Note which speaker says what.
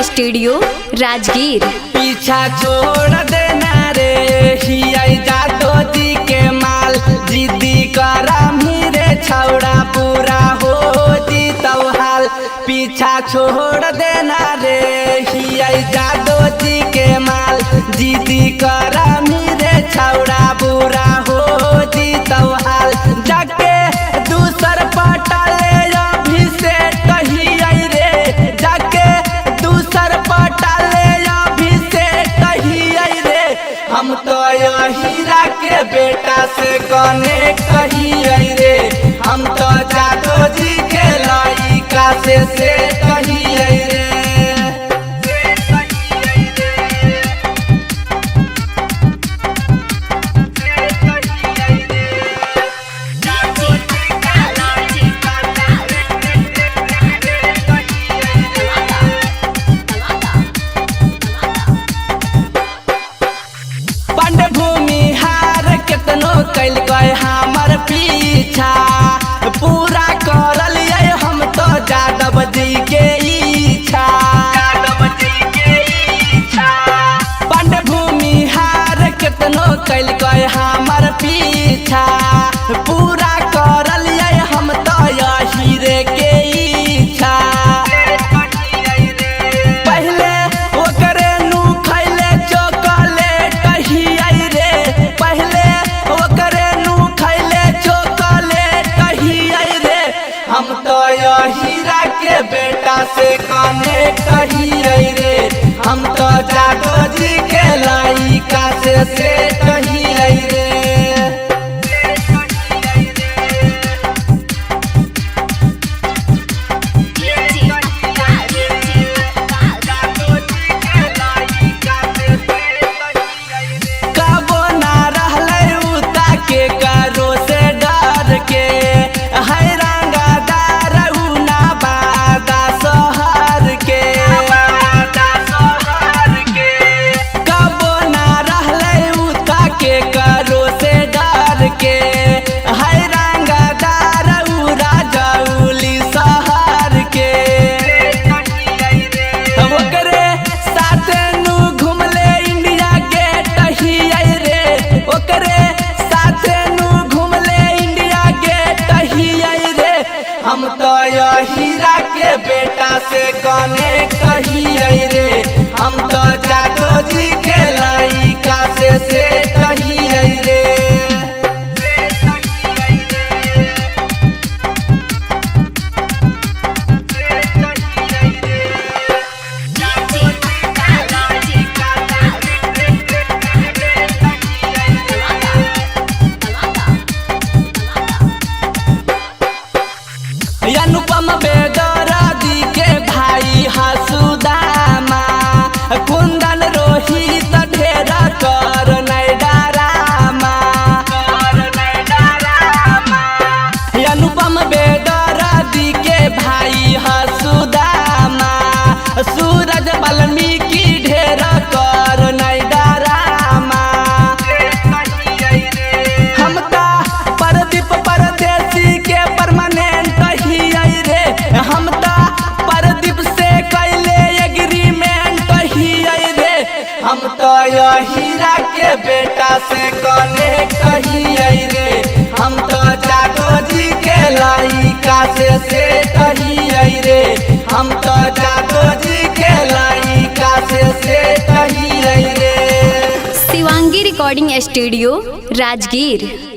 Speaker 1: Studio Rajgir.
Speaker 2: पीछा छोड़ देना रे हिया जादो जी के माल, जिद्दी करा मेरे छौड़ा पूरा हो जीतौ हाल। पीछा छोड़ देना रे हिया जादो जी के माल, जिद्दी करा मेरे छौड़ा पूरा हो जीतौ हाल। जाके दूसर पटाले अभिषेक कहिए रे, जाके दूसर पटाले अभिषेक कहिए रे। हम तो हीरा के बेटा से कने कहिए रे, हम तो जादो जी के लइका से कहिए रे। कैल गए हमर पीछा पूरा कर लिए हम तो जादव जी के इच्छा। पंड भूमि हार कितनो कैल गए हमर पीछा पूरा कर लिए हम तो हीरे के इच्छा। पहले ओकरे नु खैले चॉकलेट कहिए रे, पहले हम तो हीरा के बेटा से कने कहिए रे, हम तो जादो जी के लइका से कहिए रे। कबो ना रहले उता के करो से डर के, हम तो हीरा के बेटा से कने कहिए रे, हम तो जादो जी के लइका से कहिए रे। अनुपम बेदरादी के भाई हसुदामा, कुंदन रोहित ढेरा कर नहीं डरामा। अनुपम बेदरादी के भाई हसुदामा, सूरज वाल्मीकि ढेरा कर नहीं डरामा। हम तो प्रदीप परदेसी के परमानेंट हम तो प्रदीप से कैले एग्रीमेंट कहिए रे, हम तो हीरा के बेटा से कने कहिए रे, हम तो जादो जी के लइका से कहिए रे, हम तो जादो जी के लइका से कहिए रे।
Speaker 1: Shivangi recording studio Rajgir.